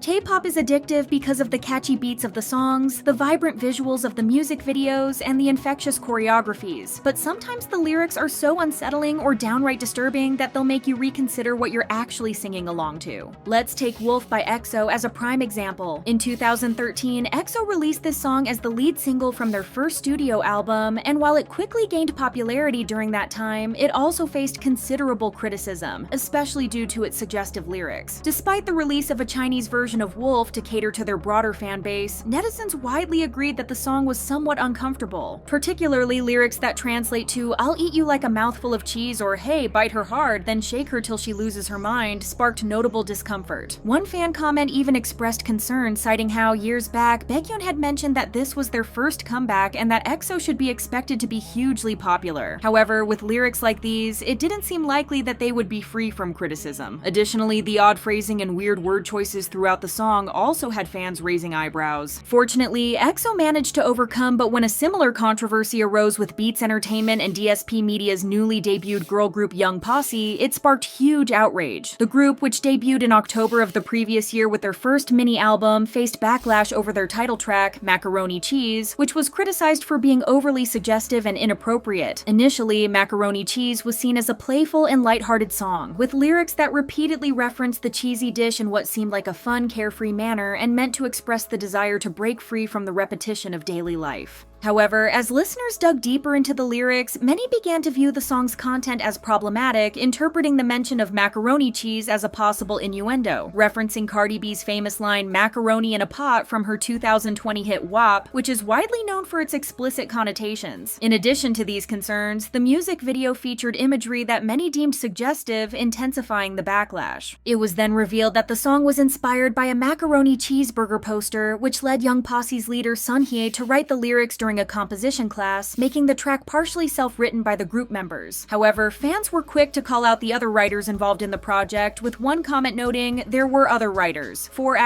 K-pop is addictive because of the catchy beats of the songs, the vibrant visuals of the music videos, and the infectious choreographies. But sometimes the lyrics are so unsettling or downright disturbing that they'll make you reconsider what you're actually singing along to. Let's take Wolf by EXO as a prime example. In 2013, EXO released this song as the lead single from their first studio album, and while it quickly gained popularity during that time, it also faced considerable criticism, especially due to its suggestive lyrics. Despite the release of a Chinese version of Wolf to cater to their broader fan base, netizens widely agreed that the song was somewhat uncomfortable, particularly lyrics that translate to "I'll eat you like a mouthful of cheese" or "Hey, bite her hard, then shake her till she loses her mind" sparked notable discomfort. One fan comment even expressed concern, citing how years back, Baekhyun had mentioned that this was their first comeback and that EXO should be expected to be hugely popular. However, with lyrics like these, it didn't seem likely that they would be free from criticism. Additionally, the odd phrasing and weird word choices throughout the song also had fans raising eyebrows. Fortunately, EXO managed to overcome, but when a similar controversy arose with Beats Entertainment and DSP Media's newly debuted girl group Young Posse, it sparked huge outrage. The group, which debuted in October of the previous year with their first mini-album, faced backlash over their title track, Macaroni Cheese, which was criticized for being overly suggestive and inappropriate. Initially, Macaroni Cheese was seen as a playful and lighthearted song, with lyrics that repeatedly referenced the cheesy dish in what seemed like a fun, carefree manner and meant to express the desire to break free from the repetition of daily life. However, as listeners dug deeper into the lyrics, many began to view the song's content as problematic, interpreting the mention of macaroni cheese as a possible innuendo, referencing Cardi B's famous line "macaroni in a pot" from her 2020 hit WAP, which is widely known for its explicit connotations. In addition to these concerns, the music video featured imagery that many deemed suggestive, intensifying the backlash. It was then revealed that the song was inspired by a macaroni cheeseburger poster, which led Young Posse's leader Sunhye to write the lyrics during a composition class, making the track partially self-written by the group members. However, fans were quick to call out the other writers involved in the project, with one comment noting there were other writers. Four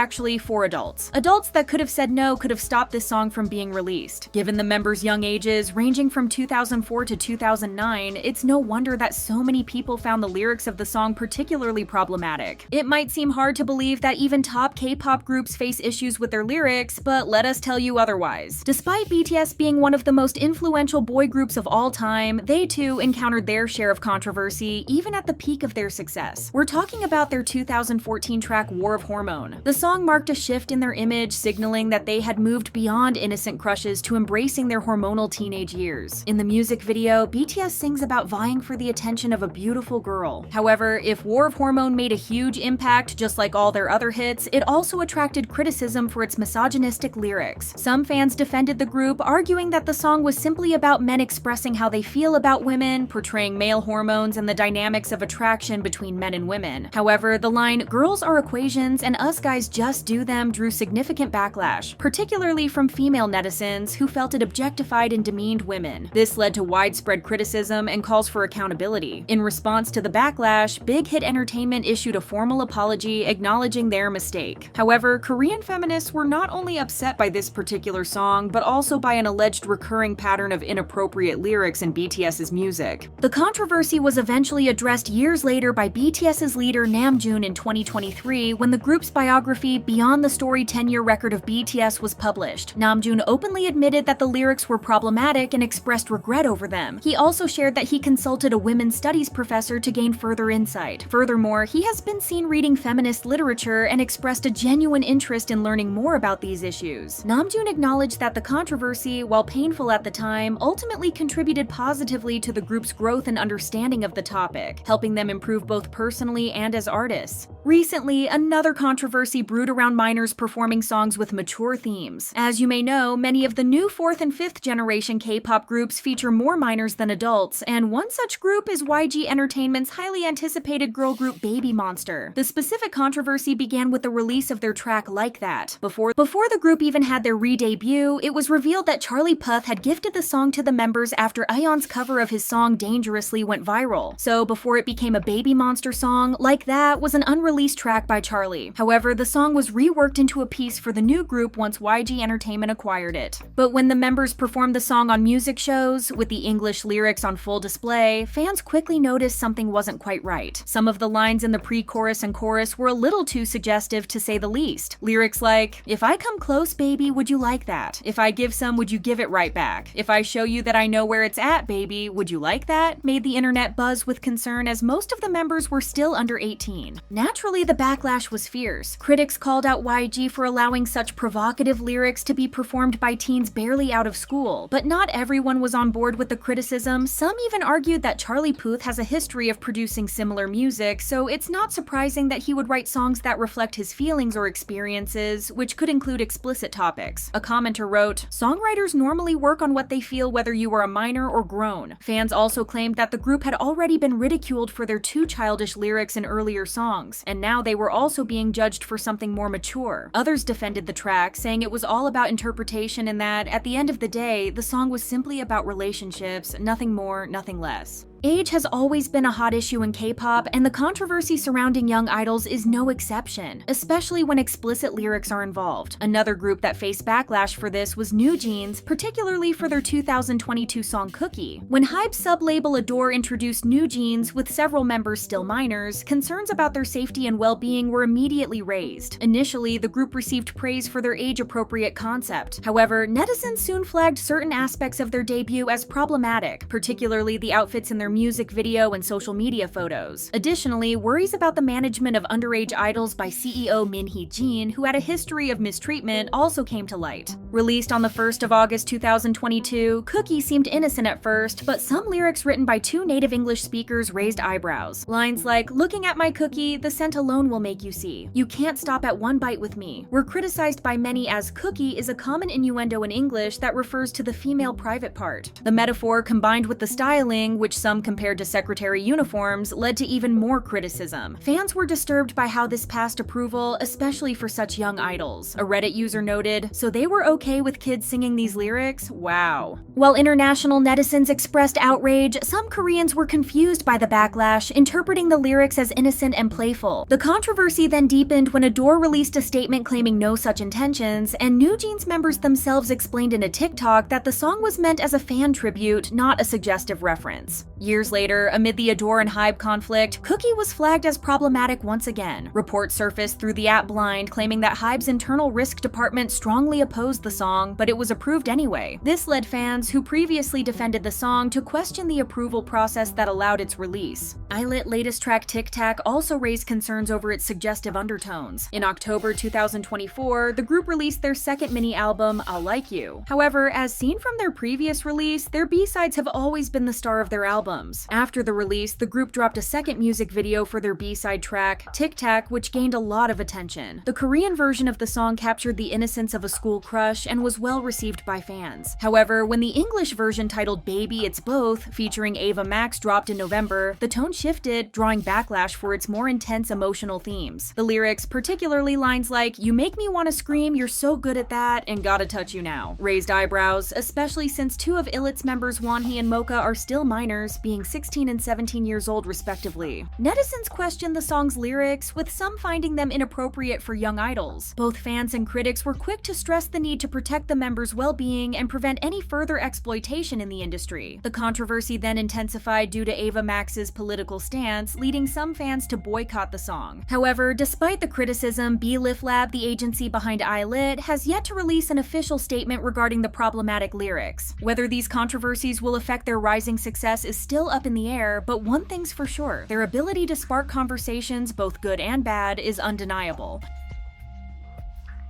adults. Adults that could have said no could have stopped this song from being released. Given the members' young ages, ranging from 2004 to 2009, it's no wonder that so many people found the lyrics of the song particularly problematic. It might seem hard to believe that even top K-pop groups face issues with their lyrics, but let us tell you otherwise. Despite BTS being one of the most influential boy groups of all time, they too encountered their share of controversy, even at the peak of their success. We're talking about their 2014 track War of Hormone. The song marked a shift in their image, signaling that they had moved beyond innocent crushes to embracing their hormonal teenage years. In the music video, BTS sings about vying for the attention of a beautiful girl. However, if War of Hormone made a huge impact, just like all their other hits, it also attracted criticism for its misogynistic lyrics. Some fans defended the group, arguing that the song was simply about men expressing how they feel about women, portraying male hormones and the dynamics of attraction between men and women. However, the line "girls are equations and us guys just do them" drew significant backlash, particularly from female netizens who felt it objectified and demeaned women. This led to widespread criticism and calls for accountability. In response to the backlash, Big Hit Entertainment issued a formal apology acknowledging their mistake. However, Korean feminists were not only upset by this particular song, but also by an alleged recurring pattern of inappropriate lyrics in BTS's music. The controversy was eventually addressed years later by BTS's leader Namjoon in 2023 when the group's biography Beyond the Story 10-Year Record of BTS was published. Namjoon openly admitted that the lyrics were problematic and expressed regret over them. He also shared that he consulted a women's studies professor to gain further insight. Furthermore, he has been seen reading feminist literature and expressed a genuine interest in learning more about these issues. Namjoon acknowledged that the controversy, while painful at the time, ultimately contributed positively to the group's growth and understanding of the topic, helping them improve both personally and as artists. Recently, another controversy brewed around minors performing songs with mature themes. As you may know, many of the new 4th and 5th generation K-pop groups feature more minors than adults, and one such group is YG Entertainment's highly anticipated girl group BABYMONSTER. The specific controversy began with the release of their track Like That. Before the group even had their re-debut, it was revealed that Charlie Puth had gifted the song to the members after Ayeon's cover of his song Dangerously went viral. So before it became a BABYMONSTER song, Like That was an unreleased track by Charlie. However, the song was reworked into a piece for the new group once YG Entertainment acquired it. But when the members performed the song on music shows, with the English lyrics on full display, fans quickly noticed something wasn't quite right. Some of the lines in the pre-chorus and chorus were a little too suggestive, to say the least. Lyrics like, "If I come close, baby, would you like that? If I give some, would you give it right back? If I show you that I know where it's at, baby, would you like that?" made the internet buzz with concern, as most of the members were still under 18. Naturally, the backlash was fierce. Critics called out YG for allowing such provocative lyrics to be performed by teens barely out of school, but not everyone was on board with the criticism. Some even argued that Charlie Puth has a history of producing similar music, so it's not surprising that he would write songs that reflect his feelings or experiences, which could include explicit topics. A commenter wrote, "Songwriters normally work on what they feel whether you are a minor or grown." Fans also claimed that the group had already been ridiculed for their too childish lyrics in earlier songs, and now they were also being judged for something more mature. Others defended the track, saying it was all about interpretation and that, at the end of the day, the song was simply about relationships, nothing more, nothing less. Age has always been a hot issue in K-pop, and the controversy surrounding young idols is no exception, especially when explicit lyrics are involved. Another group that faced backlash for this was NewJeans, particularly for their 2022 song Cookie. When HYBE's sub-label Adore introduced NewJeans, with several members still minors, concerns about their safety and well-being were immediately raised. Initially, the group received praise for their age-appropriate concept. However, netizens soon flagged certain aspects of their debut as problematic, particularly the outfits in their music video and social media photos. Additionally, worries about the management of underage idols by CEO Min Hee-jin, who had a history of mistreatment, also came to light. Released on the 1st of August 2022, Cookie seemed innocent at first, but some lyrics written by two native English speakers raised eyebrows. Lines like, "Looking at my cookie, the scent alone will make you see. You can't stop at one bite with me," were criticized by many, as cookie is a common innuendo in English that refers to the female private part. The metaphor, combined with the styling, which some compared to secretary uniforms, led to even more criticism. Fans were disturbed by how this passed approval, especially for such young idols. A Reddit user noted, "So they were okay with kids singing these lyrics? Wow." While international netizens expressed outrage, some Koreans were confused by the backlash, interpreting the lyrics as innocent and playful. The controversy then deepened when Adore released a statement claiming no such intentions, and NewJeans members themselves explained in a TikTok that the song was meant as a fan tribute, not a suggestive reference. Years later, amid the Adore and HYBE conflict, Cookie was flagged as problematic once again. Reports surfaced through the app Blind claiming that HYBE's internal risk department strongly opposed the song, but it was approved anyway. This led fans who previously defended the song to question the approval process that allowed its release. KOOKIELIT's latest track Tic Tac also raised concerns over its suggestive undertones. In October 2024, the group released their second mini-album, I'll Like You. However, as seen from their previous release, their B-sides have always been the star of their albums. After the release, the group dropped a second music video for their B-side track, Tic Tac, which gained a lot of attention. The Korean version of the song captured the innocence of a school crush and was well received by fans. However, when the English version titled Baby It's Both, featuring Ava Max, dropped in November, the tone shifted, drawing backlash for its more intense emotional themes. The lyrics, particularly lines like, "You make me want to scream, you're so good at that, and gotta touch you now," raised eyebrows, especially since two of KOOKIELIT's members, Wonhee and Mocha, are still minors, being 16 and 17 years old respectively. Netizens questioned the song's lyrics, with some finding them inappropriate for young idols. Both fans and critics were quick to stress the need to protect the members' well-being and prevent any further exploitation in the industry. The controversy then intensified due to Ava Max's political stance, leading some fans to boycott the song. However, despite the criticism, B-Lift Lab, the agency behind KOOKIELIT, has yet to release an official statement regarding the problematic lyrics. Whether these controversies will affect their rising success is still up in the air, but one thing's for sure: their ability to spark conversations, both good and bad, is undeniable.